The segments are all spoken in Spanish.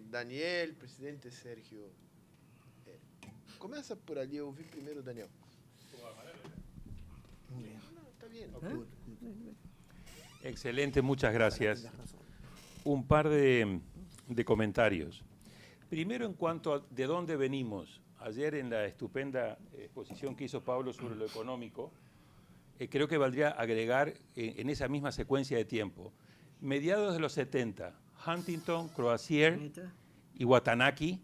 Daniel, presidente Sérgio. Começa por ali, eu ouvi primeiro o Daniel. Está bien. Excelente, muchas gracias. Un par de comentarios. Primero, en cuanto a de dónde venimos. Ayer, en la estupenda exposición que hizo Pablo sobre lo económico, creo que valdría agregar en esa misma secuencia de tiempo. Mediados de los 70, Huntington, Crozier y Watanabe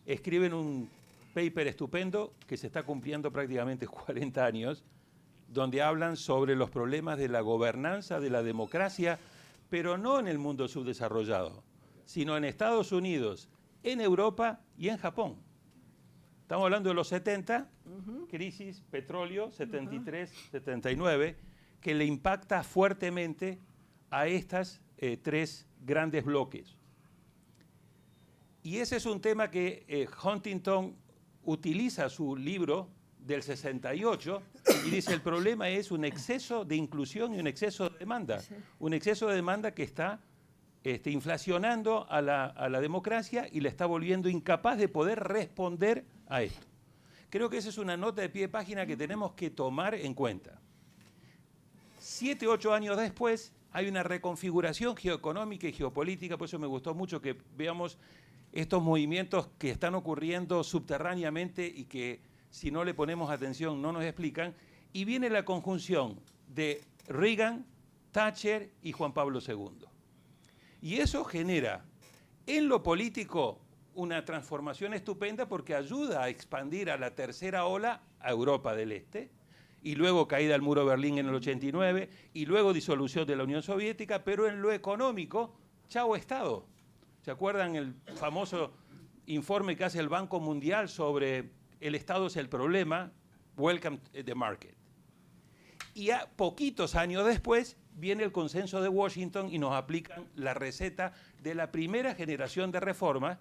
escriben un paper estupendo que se está cumpliendo prácticamente 40 años, donde hablan sobre los problemas de la gobernanza, de la democracia, pero no en el mundo subdesarrollado, sino en Estados Unidos, en Europa y en Japón. Estamos hablando de los 70, crisis, petróleo, 73, 79, que le impacta fuertemente a estas tres grandes bloques. Y ese es un tema que Huntington utiliza su libro del 68 y dice el problema es un exceso de inclusión y un exceso de demanda. Un exceso de demanda que está inflacionando a la democracia y la está volviendo incapaz de poder responder a esto. Creo que esa es una nota de pie de página que tenemos que tomar en cuenta. 7, 8 años después hay una reconfiguración geoeconómica y geopolítica, por eso me gustó mucho que veamos estos movimientos que están ocurriendo subterráneamente y que si no le ponemos atención no nos explican, y viene la conjunción de Reagan, Thatcher y Juan Pablo II. Y eso genera en lo político una transformación estupenda porque ayuda a expandir a la tercera ola a Europa del Este, y luego caída del muro de Berlín en el 89, y luego disolución de la Unión Soviética, pero en lo económico, chao Estado. ¿Se acuerdan el famoso informe que hace el Banco Mundial sobre el Estado es el problema? Welcome to the market. Y a poquitos años después viene el consenso de Washington y nos aplican la receta de la primera generación de reformas,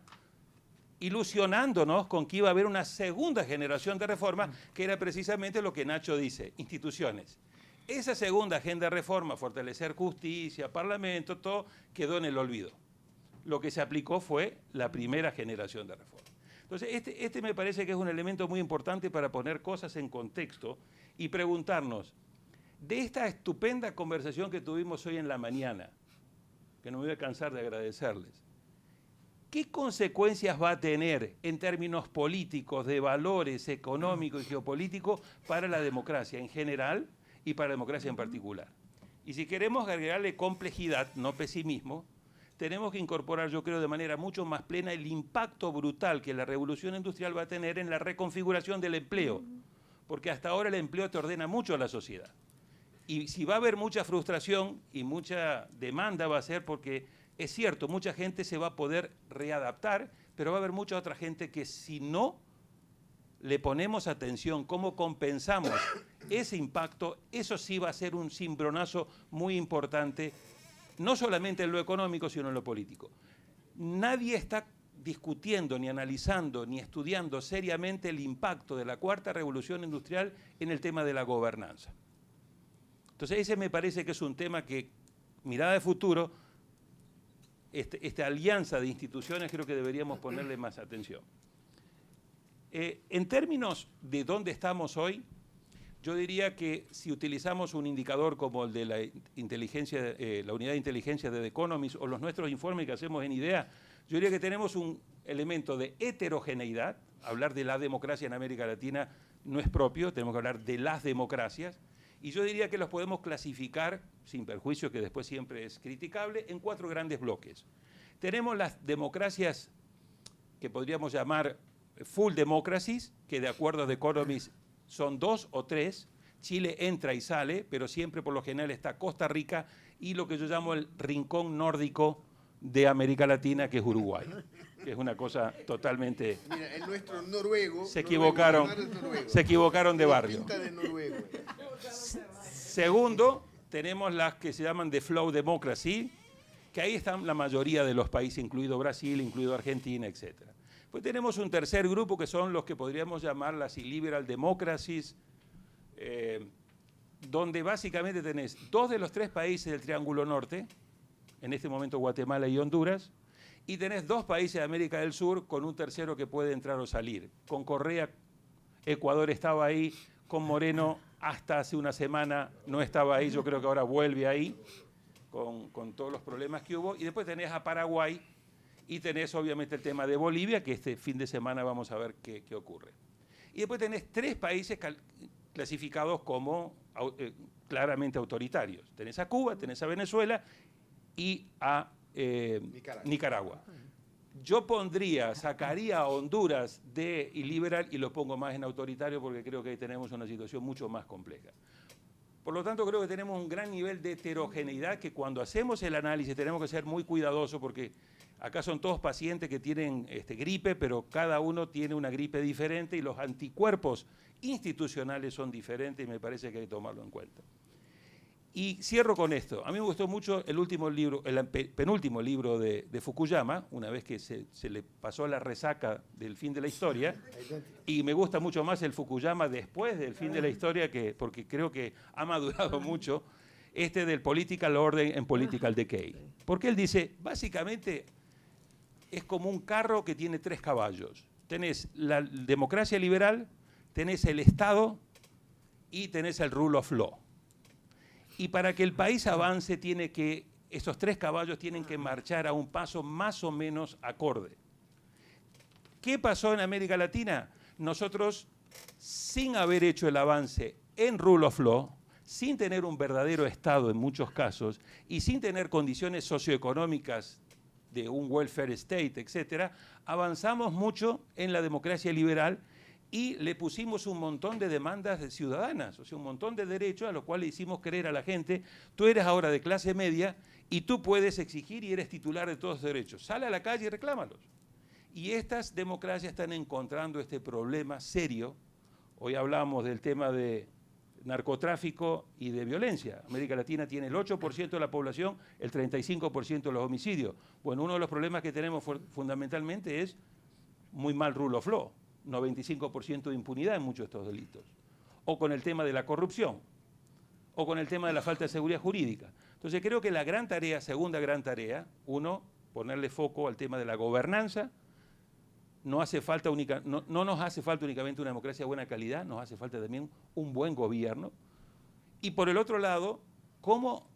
ilusionándonos con que iba a haber una segunda generación de reformas, que era precisamente lo que Nacho dice, instituciones. Esa segunda agenda de reforma, fortalecer justicia, parlamento, todo quedó en el olvido. Lo que se aplicó fue la primera generación de reforma. Entonces, este me parece que es un elemento muy importante para poner cosas en contexto y preguntarnos, de esta estupenda conversación que tuvimos hoy en la mañana, que no me voy a cansar de agradecerles, ¿qué consecuencias va a tener en términos políticos, de valores económicos y geopolíticos para la democracia en general y para la democracia en particular? Y si queremos agregarle complejidad, no pesimismo, tenemos que incorporar, yo creo, de manera mucho más plena el impacto brutal que la revolución industrial va a tener en la reconfiguración del empleo, porque hasta ahora el empleo te ordena mucho a la sociedad. Y si va a haber mucha frustración y mucha demanda va a ser porque, es cierto, mucha gente se va a poder readaptar, pero va a haber mucha otra gente que si no le ponemos atención, cómo compensamos ese impacto, eso sí va a ser un cimbronazo muy importante, no solamente en lo económico, sino en lo político. Nadie está discutiendo, ni analizando, ni estudiando seriamente el impacto de la cuarta revolución industrial en el tema de la gobernanza. Entonces ese me parece que es un tema que, mirada de futuro, esta alianza de instituciones creo que deberíamos ponerle más atención. En términos de dónde estamos hoy, yo diría que si utilizamos un indicador como el de la inteligencia, la unidad de inteligencia de The Economist o los nuestros informes que hacemos en IDEA, yo diría que tenemos un elemento de heterogeneidad. Hablar de la democracia en América Latina no es propio, tenemos que hablar de las democracias. Y yo diría que los podemos clasificar, sin perjuicio que después siempre es criticable, en 4 grandes bloques. Tenemos las democracias que podríamos llamar full democracies, que de acuerdo a The Economist son 2 o 3. Chile entra y sale, pero siempre por lo general está Costa Rica y lo que yo llamo el rincón nórdico de América Latina, que es Uruguay, que es una cosa totalmente... Mira, el nuestro noruego... Se equivocaron de barrio. Pinta de noruego. Segundo, tenemos las que se llaman de Flow Democracy, que ahí están la mayoría de los países, incluido Brasil, incluido Argentina, etc. Pues tenemos un tercer grupo que son los que podríamos llamar las illiberal democracies, donde básicamente tenés 2 de los 3 países del Triángulo Norte, en este momento Guatemala y Honduras, y tenés 2 países de América del Sur con un tercero que puede entrar o salir. Con Correa, Ecuador estaba ahí, con Moreno hasta hace una semana no estaba ahí, yo creo que ahora vuelve ahí, con todos los problemas que hubo, y después tenés a Paraguay, y tenés obviamente el tema de Bolivia, que este fin de semana vamos a ver qué ocurre. Y después tenés 3 países clasificados como claramente autoritarios. Tenés a Cuba, tenés a Venezuela y a Nicaragua. Yo sacaría a Honduras de iliberal y lo pongo más en autoritario porque creo que ahí tenemos una situación mucho más compleja. Por lo tanto, creo que tenemos un gran nivel de heterogeneidad que cuando hacemos el análisis tenemos que ser muy cuidadosos porque acá son todos pacientes que tienen gripe, pero cada uno tiene una gripe diferente y los anticuerpos institucionales son diferentes y me parece que hay que tomarlo en cuenta. Y cierro con esto. A mí me gustó mucho el penúltimo libro de Fukuyama, una vez que se le pasó la resaca del fin de la historia, y me gusta mucho más el Fukuyama después del fin de la historia, porque creo que ha madurado mucho, del Political Order and Political Decay. Porque él dice, básicamente, es como un carro que tiene 3 caballos. Tenés la democracia liberal, tenés el Estado y tenés el rule of law. Y para que el país avance, esos 3 caballos tienen que marchar a un paso más o menos acorde. ¿Qué pasó en América Latina? Nosotros, sin haber hecho el avance en rule of law, sin tener un verdadero Estado en muchos casos, y sin tener condiciones socioeconómicas de un welfare state, etcétera, avanzamos mucho en la democracia liberal y le pusimos un montón de demandas ciudadanas, o sea, un montón de derechos a los cuales hicimos creer a la gente, tú eres ahora de clase media y tú puedes exigir y eres titular de todos los derechos. Sale a la calle y reclámalos. Y estas democracias están encontrando este problema serio. Hoy hablamos del tema de narcotráfico y de violencia. América Latina tiene el 8% de la población, el 35% de los homicidios. Bueno, uno de los problemas que tenemos fundamentalmente es muy mal rule of law. 95% de impunidad en muchos de estos delitos, o con el tema de la corrupción, o con el tema de la falta de seguridad jurídica. Entonces creo que la gran tarea, segunda gran tarea, ponerle foco al tema de la gobernanza. No nos hace falta únicamente una democracia de buena calidad, nos hace falta también un buen gobierno. Y por el otro lado, cómo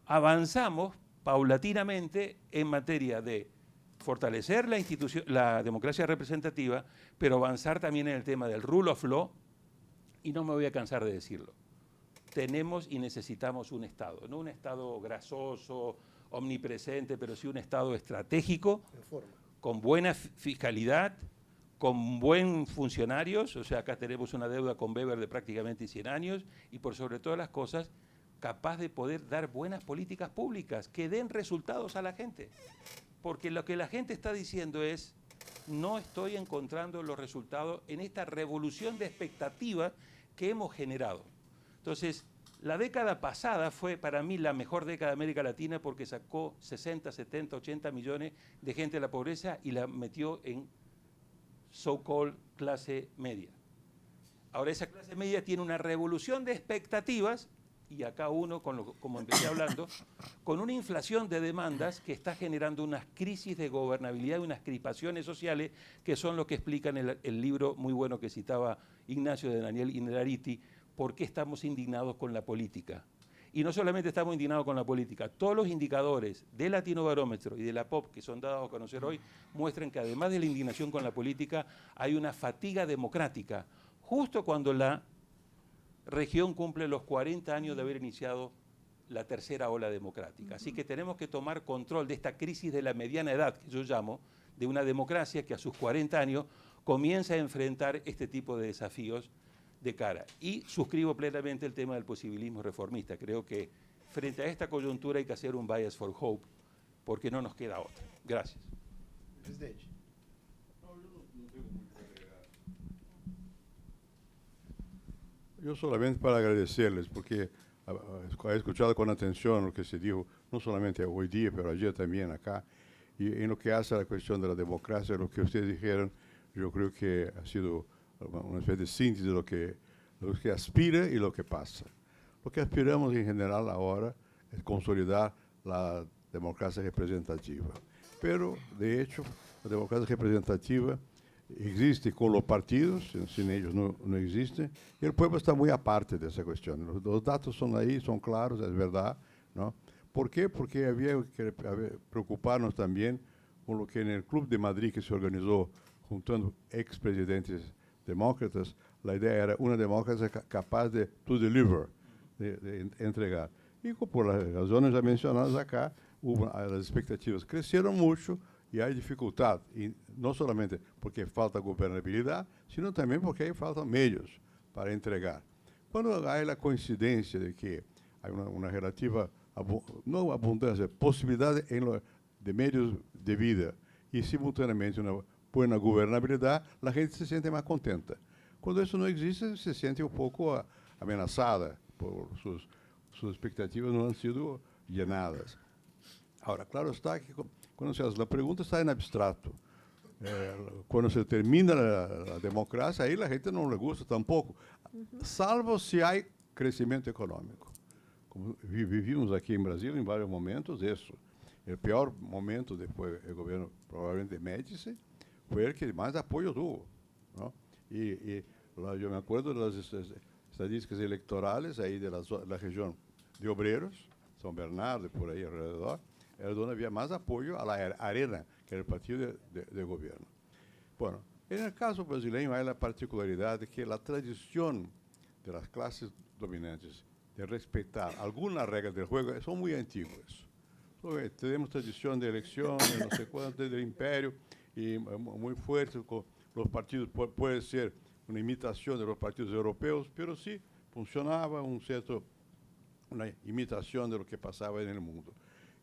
avanzamos paulatinamente en materia de fortalecer la democracia representativa, pero avanzar también en el tema del rule of law, y no me voy a cansar de decirlo. Tenemos y necesitamos un Estado, no un Estado grasoso, omnipresente, pero sí un Estado estratégico, con buena fiscalidad, con buen funcionarios, o sea, acá tenemos una deuda con Weber de prácticamente 100 años, y por sobre todas las cosas, capaz de poder dar buenas políticas públicas que den resultados a la gente. Porque lo que la gente está diciendo es, no estoy encontrando los resultados en esta revolución de expectativa que hemos generado. Entonces, la década pasada fue para mí la mejor década de América Latina porque sacó 60, 70, 80 millones de gente de la pobreza y la metió en so-called clase media. Ahora esa clase media tiene una revolución de expectativas y acá como empecé hablando, con una inflación de demandas que está generando unas crisis de gobernabilidad y unas crispaciones sociales que son lo que explican el libro muy bueno que citaba Ignacio de Daniel Innerarity, ¿por qué estamos indignados con la política? Y no solamente estamos indignados con la política, todos los indicadores del Latinobarómetro y de la POP que son dados a conocer hoy muestran que además de la indignación con la política hay una fatiga democrática, justo cuando la región cumple los 40 años de haber iniciado la tercera ola democrática. Así que tenemos que tomar control de esta crisis de la mediana edad, que yo llamo, de una democracia que a sus 40 años comienza a enfrentar este tipo de desafíos de cara. Y suscribo plenamente el tema del posibilismo reformista. Creo que frente a esta coyuntura hay que hacer un bias for hope, porque no nos queda otra. Gracias. Presidente. Yo solamente para agradecerles, porque he escuchado con atención lo que se dijo, no solamente hoy día, pero ayer también acá, y en lo que hace a la cuestión de la democracia, lo que ustedes dijeron, yo creo que ha sido una especie de síntesis de lo que aspira y lo que pasa. Lo que aspiramos en general ahora es consolidar la democracia representativa. pero, de hecho, la democracia representativa existe con los partidos, sin ellos no existe, y el pueblo está muy aparte de esa cuestión. Los datos son ahí, son claros, es verdad, ¿no? ¿Por qué? Porque había que preocuparnos también con lo que en el Club de Madrid, que se organizó juntando expresidentes demócratas, la idea era una democracia capaz de to deliver, de entregar. Y por las razones ya mencionadas acá, las expectativas crecieron mucho y hay dificultad. Y no solamente porque falta gobernabilidad, sino también porque hay falta medios para entregar. Cuando hay la coincidencia de que hay una relativa, no abundancia, posibilidad de medios de vida y simultáneamente una buena gobernabilidad, la gente se siente más contenta. Cuando eso no existe, se siente un poco amenazada por sus expectativas no han sido llenadas. Ahora, claro está que cuando se hace la pregunta está en abstracto. Cuando se termina la democracia, ahí la gente no le gusta tampoco, salvo si hay crecimiento económico. Como vivimos aquí en Brasil en varios momentos eso. El peor momento después del gobierno probablemente Médici fue el que más apoyo tuvo, ¿no? Yo me acuerdo de las estadísticas electorales ahí de la región de Obreros, São Bernardo, por ahí alrededor, era donde había más apoyo a la Arena, que era el partido de gobierno. Bueno, en el caso brasileño hay la particularidad de que la tradición de las clases dominantes de respetar algunas reglas del juego son muy antiguas. Tenemos tradición de elecciones, no sé cuánto, del imperio, y muy fuerte, con los partidos, puede ser una imitación de los partidos europeos, pero sí funcionaba una imitación de lo que pasaba en el mundo.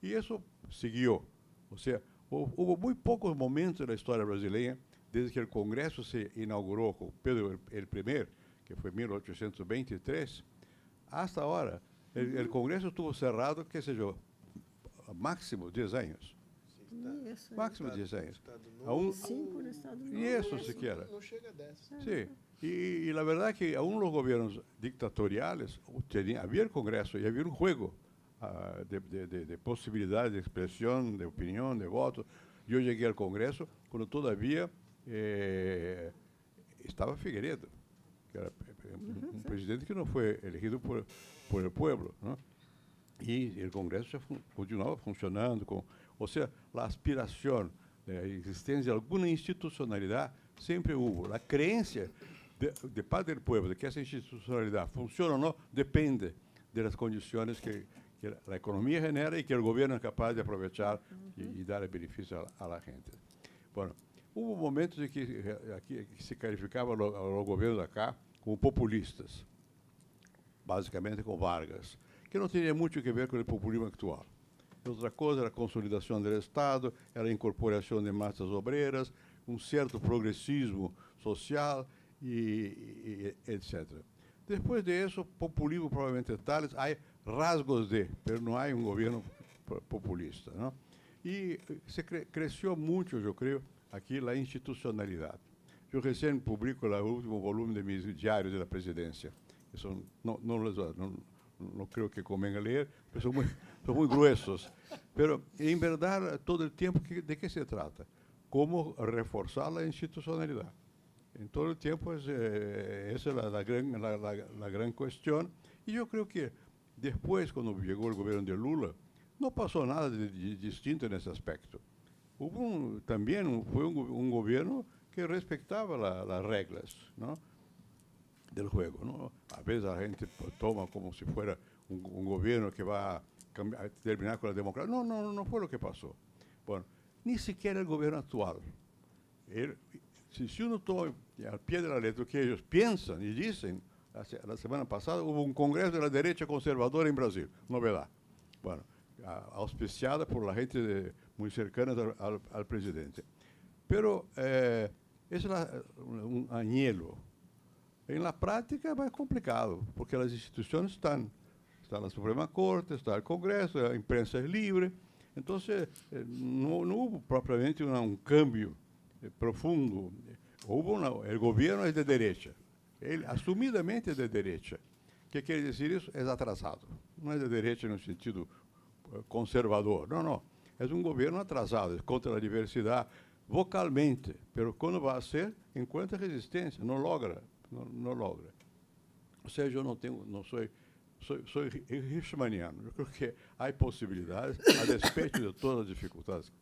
Y eso siguió. O sea, hubo muy pocos momentos en la historia brasileña, desde que el Congreso se inauguró con Pedro I, que fue en 1823, hasta ahora. El Congreso estuvo cerrado, qué sé yo, máximo 10 años. Isso. Máximo 10 años. Aún, 5 no Estado Novo. Y eso siquiera. no llega a 10. Sí, y la verdad que aún los gobiernos dictatoriales había el Congreso y había un juego de posibilidades de expresión, de opinión, de voto. Yo llegué al Congreso cuando todavía estaba Figueiredo, que era un presidente que no fue elegido por el pueblo, ¿no? Y el Congreso ya continuaba funcionando, o sea, la aspiración de la existencia de alguna institucionalidad siempre hubo. La creencia de parte del pueblo de que esa institucionalidad funciona o no depende de las condiciones que la economía genera y que el gobierno es capaz de aprovechar y dar beneficio a la gente. Bueno, hubo momentos en que aquí se calificaba a los gobiernos de acá como populistas, básicamente con Vargas, que no tenía mucho que ver con el populismo actual. Otra cosa era la consolidación del Estado, era la incorporación de masas obreras, un cierto progresismo social, etc. Después de eso, populismo probablemente tales, hay rasgos pero no hay un gobierno populista, ¿no? Y se creció mucho, yo creo, aquí la institucionalidad. Yo recién publico el último volumen de mis diarios de la presidencia, que son, no creo que convenga leer, pero son muy gruesos. Pero, en verdad, todo el tiempo, ¿de qué se trata? Cómo reforzar la institucionalidad. En todo el tiempo esa es la gran cuestión. Y yo creo que después, cuando llegó el gobierno de Lula, no pasó nada de distinto en ese aspecto. También fue un gobierno que respetaba las reglas, ¿no?, del juego, ¿no? A veces la gente toma como si fuera un gobierno que va a terminar con la democracia. No fue lo que pasó. Bueno, ni siquiera el gobierno actual. Si uno toma al pie de la letra que ellos piensan y dicen, la semana pasada hubo un congreso de la derecha conservadora en Brasil, novedad. Bueno, auspiciada por la gente muy cercana al presidente. Pero es un anhelo. En la práctica es más complicado, porque las instituciones están la Suprema Corte, está el Congreso, la imprensa es libre. Entonces, no hubo propiamente un cambio profundo. El gobierno es de derecha. Él asumidamente es de derecha. ¿Qué quiere decir eso? Es atrasado. No es de derecha en un sentido conservador. No. es un gobierno atrasado, es contra la diversidad vocalmente, pero cuando va a hacer, encuentra resistencia, no logra. O sea, yo soy hirschmaniano. Yo creo que hay posibilidades, a despecho de todas las dificultades,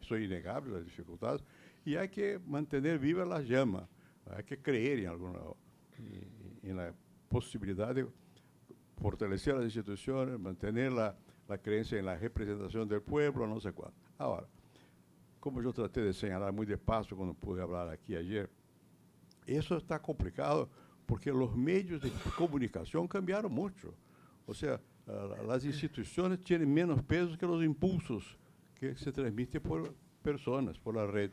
son innegables las dificultades, y hay que mantener viva la llama, hay que creer en la posibilidad de fortalecer las instituciones, mantener la creencia en la representación del pueblo, no sé cuánto. Ahora, como yo traté de señalar muy despacio cuando pude hablar aquí ayer, eso está complicado porque los medios de comunicación cambiaron mucho. O sea, las instituciones tienen menos peso que los impulsos que se transmiten por personas, por la red.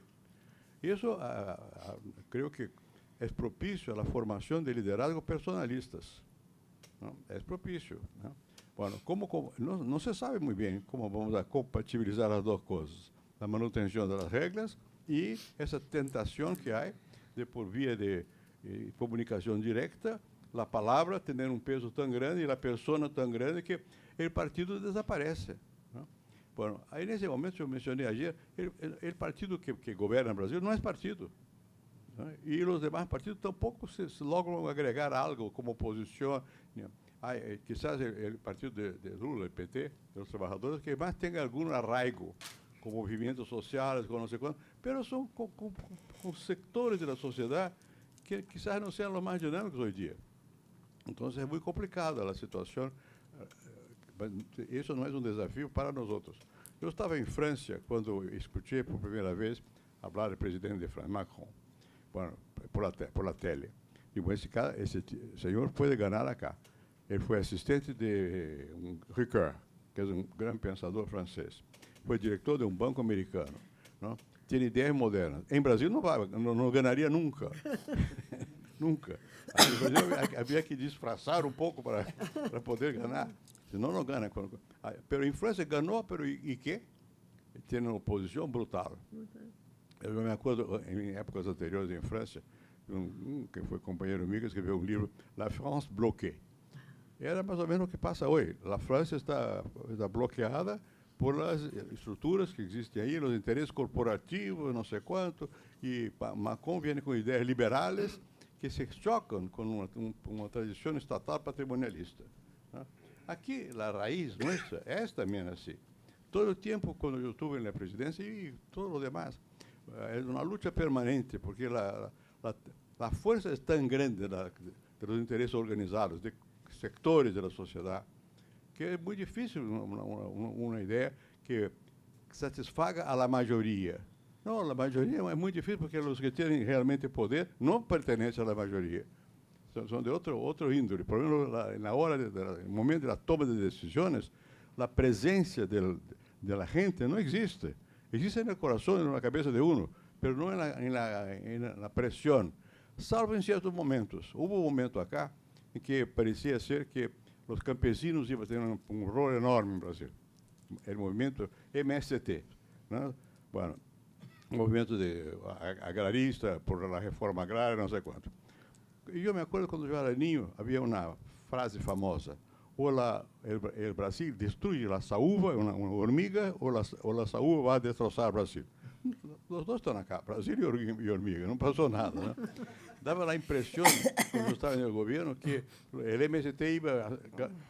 Y eso creo que es propicio a la formación de liderazgos personalistas, ¿no? Es propicio, ¿no? Bueno, no se sabe muy bien cómo vamos a compatibilizar las dos cosas, la manutención de las reglas y esa tentación que hay de por vía de comunicación directa, la palabra tener un peso tan grande y la persona tan grande que el partido desaparece, ¿no? Bueno, ahí en ese momento yo mencioné ayer, el partido que gobierna Brasil no es partido, ¿no? Y los demás partidos tampoco se logran agregar algo como oposición, ¿no? Hay, quizás el partido de Lula, el PT, de los trabajadores, que más tenga algún arraigo con movimientos sociales, con no sé cuánto, pero son con sectores de la sociedad que quizás no sean los más dinámicos hoy día. Entonces es muy complicada la situación. Eso no es un desafío para nosotros. Yo estaba en Francia cuando escuché por primera vez hablar del presidente de Francia, Macron, bueno, por la tele. Digo, ese señor puede ganar acá. Él fue asistente de Ricard, que es un gran pensador francés. Fue director de un banco americano, ¿no? Tiene ideas modernas. En Brasil no ganaría nunca. Nunca. Había que disfrazar un poco para poder ganar. Senão não gana. Pero en Francia ganó, pero ¿y qué? Tiene una oposición brutal. Eu me acuerdo, em épocas anteriores em França, que foi companheiro mío, que escreveu um livro, La France bloquée. Era mais ou menos o que passa hoje. A França está bloqueada por as estruturas que existem aí, os interesses corporativos, não sei quanto, e Macron vem com ideias liberais que se chocam com uma tradição estatal patrimonialista, né? Aqui, a raiz nossa é também assim. Todo o tempo, quando eu estive na presidência, e todo o demais, é uma luta permanente, porque a força é tão grande dos interesses organizados, de sectores da sociedade, que é muito difícil uma ideia que satisfaga a maioria. Não, a maioria é muito difícil, porque os que têm realmente poder não pertencem à maioria. São de outro índole. Por exemplo, na hora, no momento da toma de decisões, a presença da gente não existe. Existe no coração e na cabeça de uno, mas não na pressão. Salvo em certos momentos. Houve um momento acá em que parecia ser que os campesinos iam ter um rol enorme no Brasil. O movimento MST, né? Bueno, movimento agrarista por a reforma agrária, não sei quanto. E eu me acordo quando eu era niño, havia uma frase famosa: ou o Brasil destrui a saúva, uma hormiga, ou a saúva vai destroçar o Brasil. Os dois estão acá, Brasil e hormiga, não passou nada, né? Dava a impressão, quando eu estava no governo, que o MST ia...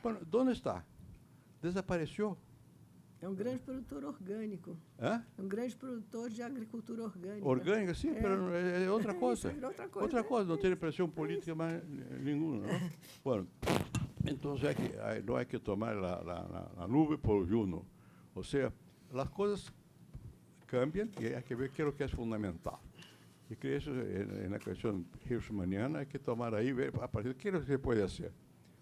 Bueno, onde está? Desapareceu. É um grande produtor orgânico. Hã? É um grande produtor de agricultura orgânica. Orgânica, sim, mas é outra coisa. É outra coisa. Outra coisa, não tem pressão política mais nenhuma, não? Bueno, então não é que tomar a nuvem por juno. Ou seja, as coisas cambiam e há que ver o que é fundamental. E que isso, na questão hirschmaniana, é que tomar aí, ver a partir de que se pode fazer.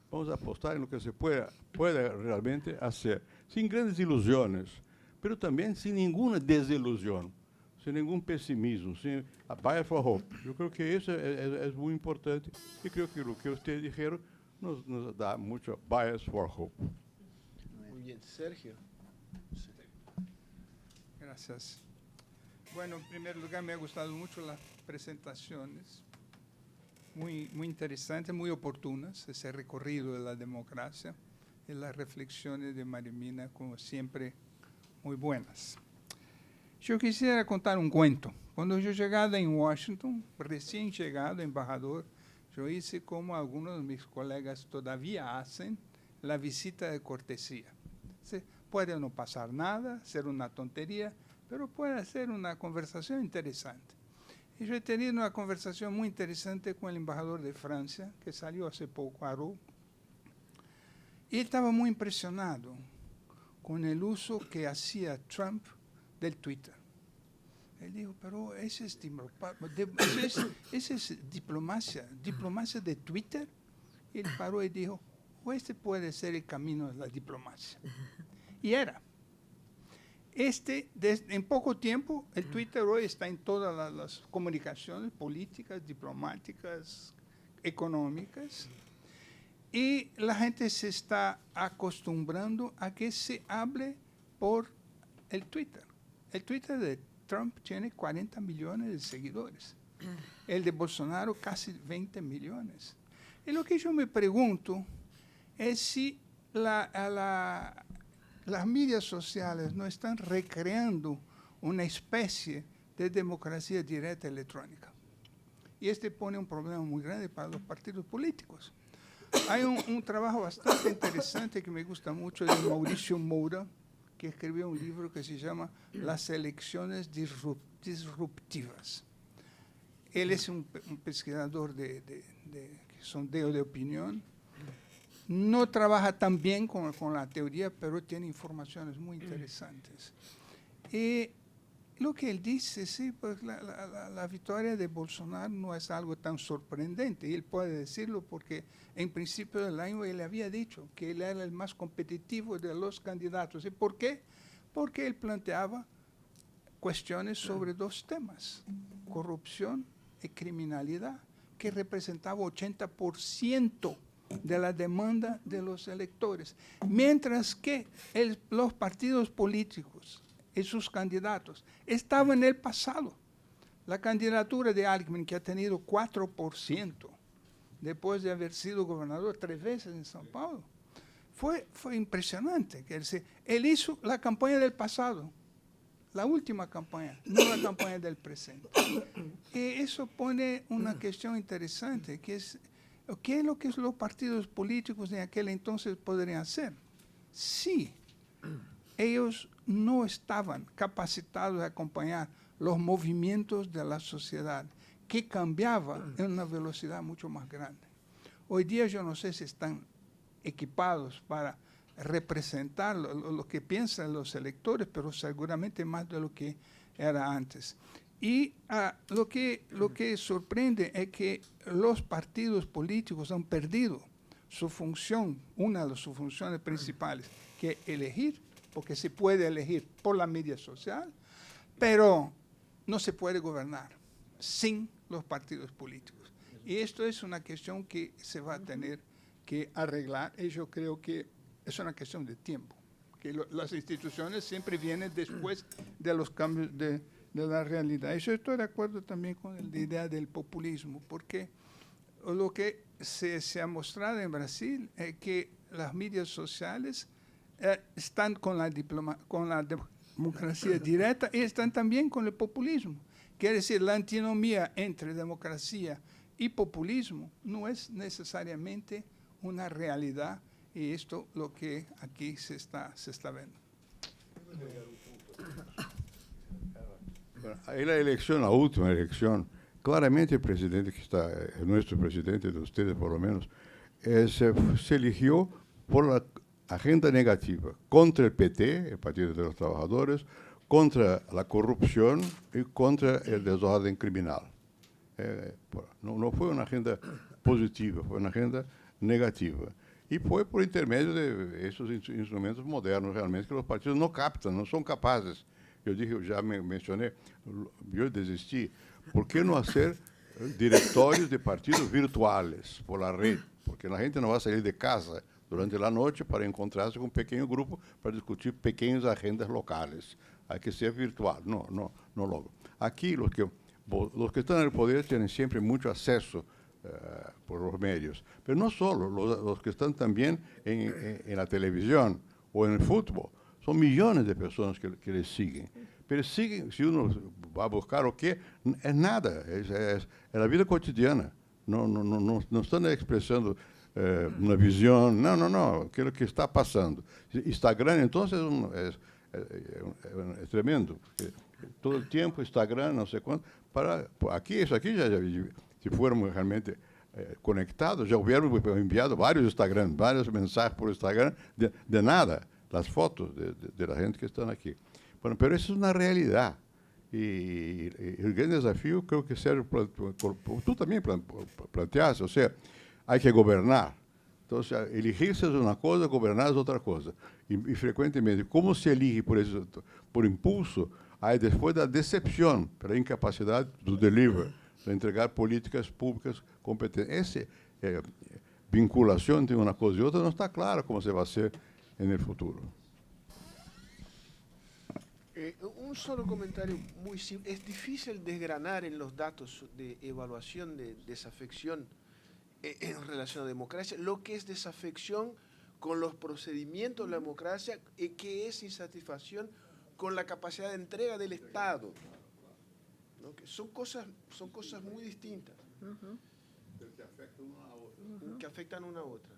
Vamos apostar no que se pueda realmente fazer, sem grandes ilusões, mas também sem nenhuma desilusão, sem nenhum pessimismo, sem a bias for hope. Eu creio que isso é muito importante e creio que o que vocês disseram nos dá muito bias for hope. Muy bien, Sergio. Gracias. Bueno, en primer lugar, me ha gustado mucho las presentaciones, muy interesantes, muy oportunas, ese recorrido de la democracia y las reflexiones de María Mina, como siempre, muy buenas. Yo quisiera contar un cuento. Cuando yo llegaba en Washington, recién llegado, embajador, yo hice como algunos de mis colegas todavía hacen, la visita de cortesía. Puede no pasar nada, ser una tontería, pero puede ser una conversación interesante. Y yo he tenido una conversación muy interesante con el embajador de Francia, que salió hace poco, Arou. Y él estaba muy impresionado con el uso que hacía Trump del Twitter. Él dijo, pero esa es diplomacia de Twitter. Y él paró y dijo, o este puede ser el camino de la diplomacia. Y era. En poco tiempo, el Twitter hoy está en todas las comunicaciones políticas, diplomáticas, económicas, y la gente se está acostumbrando a que se hable por el Twitter. El Twitter de Trump tiene 40 millones de seguidores. El de Bolsonaro casi 20 millones. Y lo que yo me pregunto es si las medias sociales no están recreando una especie de democracia directa electrónica. Y pone un problema muy grande para los partidos políticos. Hay un trabajo bastante interesante que me gusta mucho de Mauricio Moura, que escribió un libro que se llama Las elecciones disruptivas. Él es un pesquisador de sondeo de opinión. No trabaja tan bien con la teoría, pero tiene informaciones muy interesantes. Y lo que él dice, sí, pues la victoria de Bolsonaro no es algo tan sorprendente. Y él puede decirlo porque en principio del año él había dicho que él era el más competitivo de los candidatos. ¿Y por qué? Porque él planteaba cuestiones sobre dos temas, corrupción y criminalidad, que representaba 80% de la demanda de los electores, mientras que los partidos políticos y sus candidatos estaban en el pasado. La candidatura de Alckmin, que ha tenido 4%, después de haber sido gobernador 3 veces en São Paulo, fue impresionante. Él hizo la campaña del pasado, la última campaña, no la campaña del presente. Y eso pone una cuestión interesante, que es ¿qué es lo que los partidos políticos en aquel entonces podrían hacer? Sí, ellos no estaban capacitados de acompañar los movimientos de la sociedad, que cambiaba en una velocidad mucho más grande. Hoy día yo no sé si están equipados para representar lo que piensan los electores, pero seguramente más de lo que era antes. Y lo que sorprende es que los partidos políticos han perdido su función, una de sus funciones principales, que es elegir, porque se puede elegir por la media social, pero no se puede gobernar sin los partidos políticos. Y esto es una cuestión que se va a tener que arreglar, y yo creo que es una cuestión de tiempo, que las instituciones siempre vienen después de los cambios de la realidad. Y yo estoy de acuerdo también con la idea del populismo, porque lo que se ha mostrado en Brasil es que las medias sociales están con la democracia directa y están también con el populismo. Quiere decir, la antinomía entre democracia y populismo no es necesariamente una realidad, y esto lo que aquí se está viendo. Bueno, ahí la elección, la última elección, claramente el presidente que está, nuestro presidente de ustedes por lo menos, se eligió por la agenda negativa, contra el PT, el Partido de los Trabajadores, contra la corrupción y contra el desorden criminal. No fue una agenda positiva, fue una agenda negativa. Y fue por intermedio de esos instrumentos modernos realmente que los partidos no captan, no son capaces. Yo dije, ya mencioné, yo desistí. ¿Por qué no hacer directorios de partidos virtuales por la red? Porque la gente no va a salir de casa durante la noche para encontrarse con un pequeño grupo para discutir pequeñas agendas locales. Hay que ser virtual. No logro. Aquí los que están en el poder tienen siempre mucho acceso por los medios. Pero no solo, los que están también en la televisión o en el fútbol. son millones de personas que le siguen. Pero siguen, si uno va a buscar o qué, es nada, es la vida cotidiana. No están expresando una visión, no, aquilo que está pasando. Instagram, entonces, es tremendo, porque todo el tiempo Instagram, no sé cuánto, eso aquí ya si fuéramos realmente conectados, ya hubiéramos enviado varios Instagram, varios mensajes por Instagram de nada, las fotos de la gente que están aquí. Bueno, pero eso es una realidad. Y el gran desafío creo que serve, tú también planteaste, o sea, hay que gobernar. Entonces, elegirse es una cosa, gobernar es otra cosa. Y frecuentemente, ¿cómo se elige por impulso? Hay después la decepción, por la incapacidad de deliver, de entregar políticas públicas competentes. Esa vinculación entre una cosa y otra no está claro cómo se va a hacer en el futuro. Un solo comentario muy simple. Es difícil desgranar en los datos de evaluación de desafección en relación a democracia lo que es desafección con los procedimientos de la democracia y que es insatisfacción con la capacidad de entrega del Estado, ¿no? Que son cosas muy distintas. Que afectan una a otra.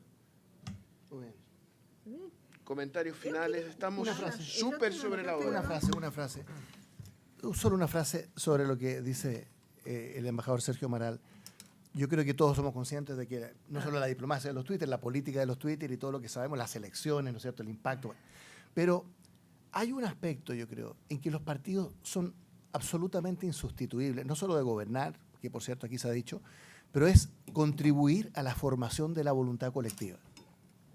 Muy bien. Comentarios finales. Estamos súper sobre la hora. Una frase. Solo una frase sobre lo que dice el embajador Sergio Amaral. Yo creo que todos somos conscientes de que no solo la diplomacia de los Twitter, la política de los Twitter y todo lo que sabemos, las elecciones, ¿no es cierto?, el impacto. Pero hay un aspecto, yo creo, en que los partidos son absolutamente insustituibles, no solo de gobernar, que por cierto aquí se ha dicho, pero es contribuir a la formación de la voluntad colectiva,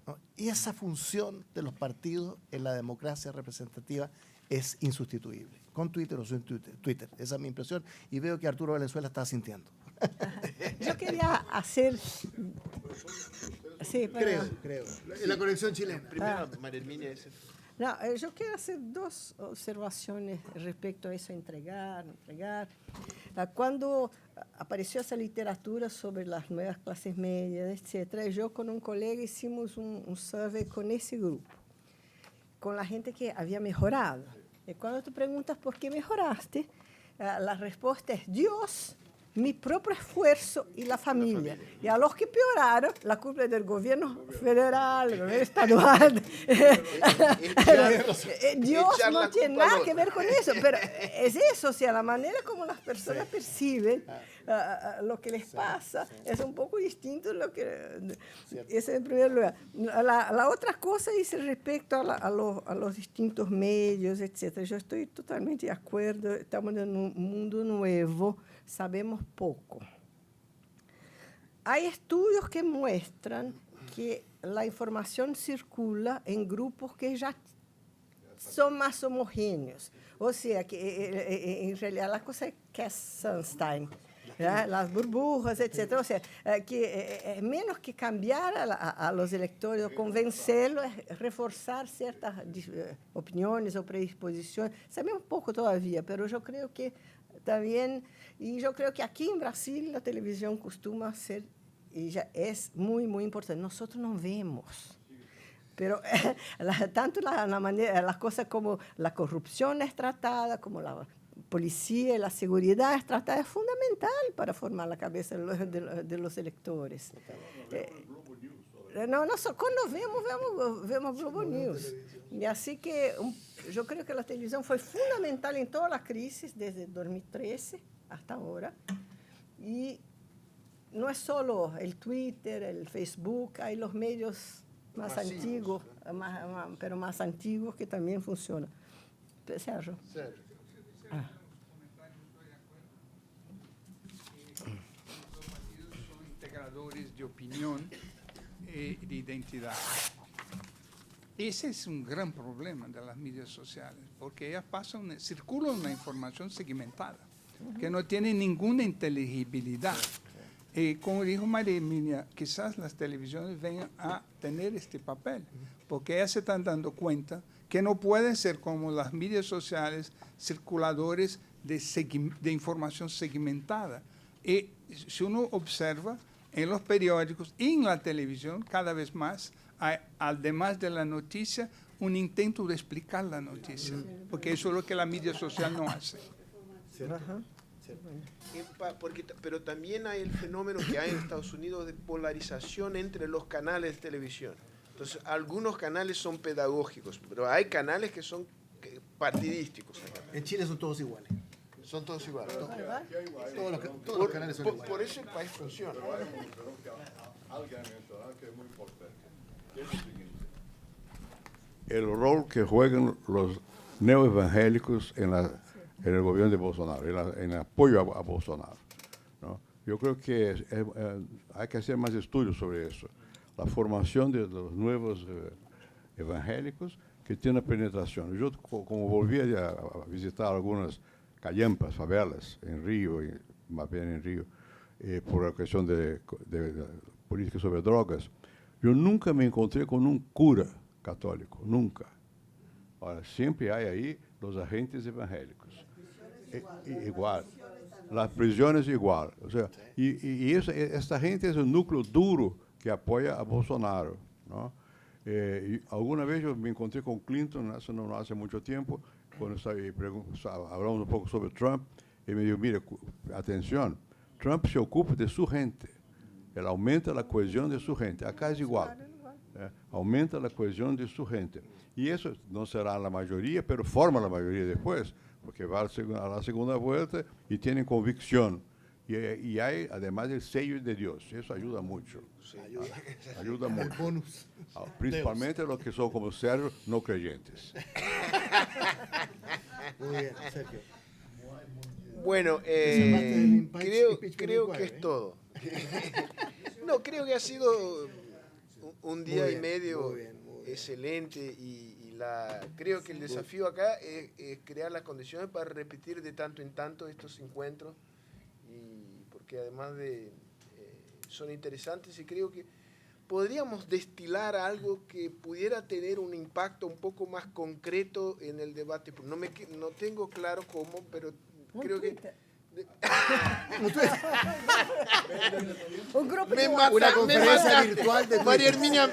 ¿no? Y esa función de los partidos en la democracia representativa es insustituible, con Twitter o sin Twitter. Esa es mi impresión y veo que Arturo Valenzuela está sintiendo. Yo quería hacer... Sí, Creo. En la conexión chilena. Primero, María Herminia, ese. No, yo quiero hacer dos observaciones respecto a eso, entregar. Cuando apareció esa literatura sobre las nuevas clases medias, etc., yo con un colega hicimos un survey con ese grupo, con la gente que había mejorado. Y cuando tú preguntas por qué mejoraste, la respuesta es Dios, mi propio esfuerzo y la familia. Y a los que peoraron, la culpa es del gobierno federal, del gobierno estadual. Dios no tiene nada que ver con eso, pero es eso, o sea, la manera como las personas perciben lo que les pasa es un poco distinto de lo que... Ese en primer lugar. La otra cosa dice respecto a los distintos medios, etc. Yo estoy totalmente de acuerdo, estamos en un mundo nuevo, sabemos poco. Hay estudios que muestran que la información circula en grupos que ya son más homogéneos. O sea, que en realidad la cosa es Cass Sunstein, ¿ya? Las burbujas, etc. O sea, que menos que cambiar a los electores o convencerlos, es reforzar ciertas opiniones o predisposiciones. Sabemos poco todavía, pero yo creo que también, y yo creo que aquí en Brasil la televisión costuma ser, y ya es muy, muy importante. Nosotros no vemos, pero tanto la manera, las cosas como la corrupción es tratada, como la policía y la seguridad es tratada, es fundamental para formar la cabeza de los electores. Cuando vemos Globo News. Y así que yo creo que la televisión fue fundamental en todas las crisis, desde 2013 hasta ahora. Y no es solo el Twitter, el Facebook, hay los medios más antiguos, pero más antiguos que también funcionan. Sergio. Son integradores de opinión y de identidad. Ese es un gran problema de las medias sociales, porque ellas circula una información segmentada, que no tiene ninguna inteligibilidad. Como dijo María Emilia, quizás las televisiones vengan a tener este papel, porque ellas se están dando cuenta que no pueden ser como las medias sociales circuladores de información segmentada. Y si uno observa en los periódicos y en la televisión, cada vez más, hay, además de la noticia, un intento de explicar la noticia, porque eso es lo que la media social no hace. Ajá. Pero también hay el fenómeno que hay en Estados Unidos de polarización entre los canales de televisión. Entonces, algunos canales son pedagógicos, pero hay canales que son partidísticos. En Chile son todos iguales. Son todos iguales. Todos los canales son iguales. Por eso el país funciona. Alguien mencionó que es muy importante. Es lo siguiente. El rol que juegan los neoevangélicos en el gobierno de Bolsonaro, en apoyo a Bolsonaro, ¿no? Yo creo que hay que hacer más estudios sobre eso. La formación de los nuevos evangélicos que tienen penetración. Yo, como volví a visitar algunas callampas, favelas, en Río, más bien en Río, por la cuestión de política sobre drogas, yo nunca me encontré con un cura católico, nunca. Ahora, siempre hay ahí los agentes evangélicos. Igual. Las prisiones igual. O sea, esta gente es el núcleo duro que apoya a Bolsonaro, ¿no? Y alguna vez yo me encontré con Clinton, eso no hace mucho tiempo, cuando hablamos un poco sobre Trump, y me dijo, mire, atención, Trump se ocupa de su gente, él aumenta la cohesión de su gente, acá es igual, aumenta la cohesión de su gente. Y eso no será la mayoría, pero forma la mayoría después, porque va a la segunda vuelta y tienen convicción. Y hay además el sello de Dios, eso ayuda mucho. Sí. Ayuda mucho. El bonus. Principalmente los que son como Sergio, no creyentes. Muy bien, Sergio. Bueno, creo que es todo. No, creo que ha sido un día y medio muy bien. Excelente y creo que el desafío acá es crear las condiciones para repetir de tanto en tanto estos encuentros, porque además son interesantes y creo que podríamos destilar algo que pudiera tener un impacto un poco más concreto en el debate. No tengo claro cómo, pero creo que... Un grupo de Una WhatsApp. conferencia virtual de María Twitter. Herminia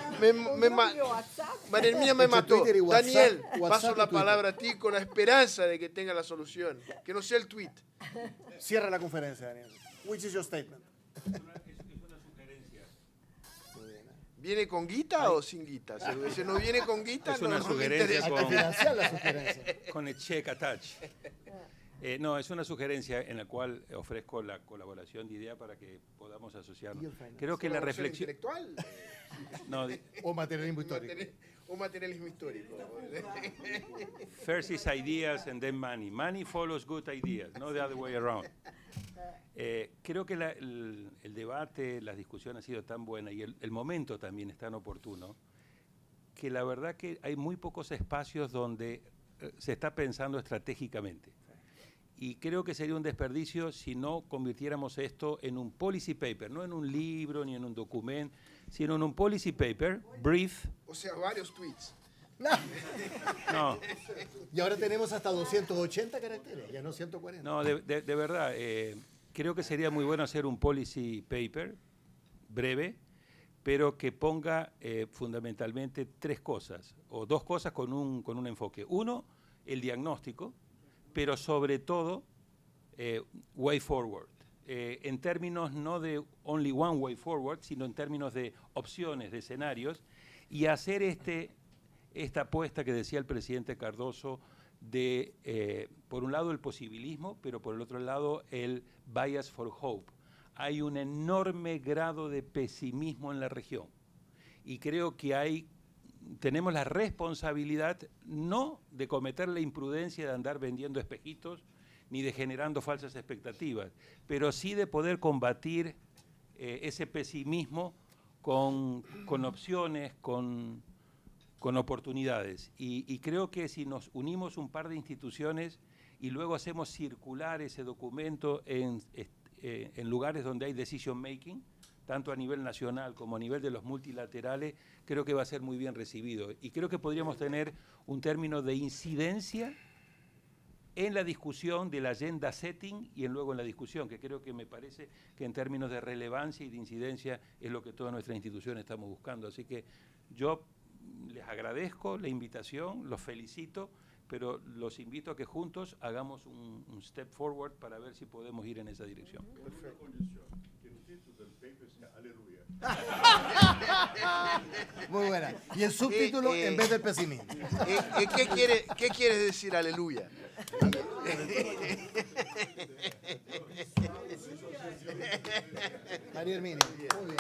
María Herminia me mató. Twitter y WhatsApp, Daniel, WhatsApp paso y la Twitter. palabra a ti con la esperanza de que tenga la solución. Que no sea el tweet. Cierra la conferencia, Daniel. Which is your statement? ¿Viene con guita o sin guita? Si no viene con guita, Es una no me sugerencia interesa. Hay que financiar la sugerencia. con el check attach. No, es una sugerencia en la cual ofrezco la colaboración de idea para que podamos asociarnos. Creo que la reflexión... intelectual No, O materialismo histórico. o materialismo histórico. first is ideas and then money. Money follows good ideas, no the other way around. Creo que el debate, la discusión ha sido tan buena y el momento también es tan oportuno que la verdad que hay muy pocos espacios donde se está pensando estratégicamente. Y creo que sería un desperdicio si no convirtiéramos esto en un policy paper, no en un libro ni en un documento, sino en un policy paper, brief. O sea, varios tweets. No, Y ahora tenemos hasta 280 caracteres, ya no 140. no, de verdad, creo que sería muy bueno hacer un policy paper breve, pero que ponga fundamentalmente tres cosas, o dos cosas con un enfoque. Uno, el diagnóstico, pero sobre todo, way forward. En términos no de only one way forward, sino en términos de opciones, de escenarios, y hacer esta apuesta que decía el presidente Cardoso de, por un lado, el posibilismo, pero por el otro lado, el bias for hope. Hay un enorme grado de pesimismo en la región y creo que tenemos la responsabilidad no de cometer la imprudencia de andar vendiendo espejitos ni de generando falsas expectativas, pero sí de poder combatir ese pesimismo con opciones, con oportunidades. Y creo que si nos unimos un par de instituciones y luego hacemos circular ese documento en lugares donde hay decision making, tanto a nivel nacional como a nivel de los multilaterales, creo que va a ser muy bien recibido. Y creo que podríamos tener un término de incidencia en la discusión del agenda setting y luego en la discusión, que creo que me parece que en términos de relevancia y de incidencia es lo que todas nuestras instituciones estamos buscando. Así que yo les agradezco la invitación, los felicito, pero los invito a que juntos hagamos un step forward para ver si podemos ir en esa dirección. Muy buena. Y el subtítulo en vez del pesimismo. ¿Qué quiere decir aleluya? María Herminia. Muy bien.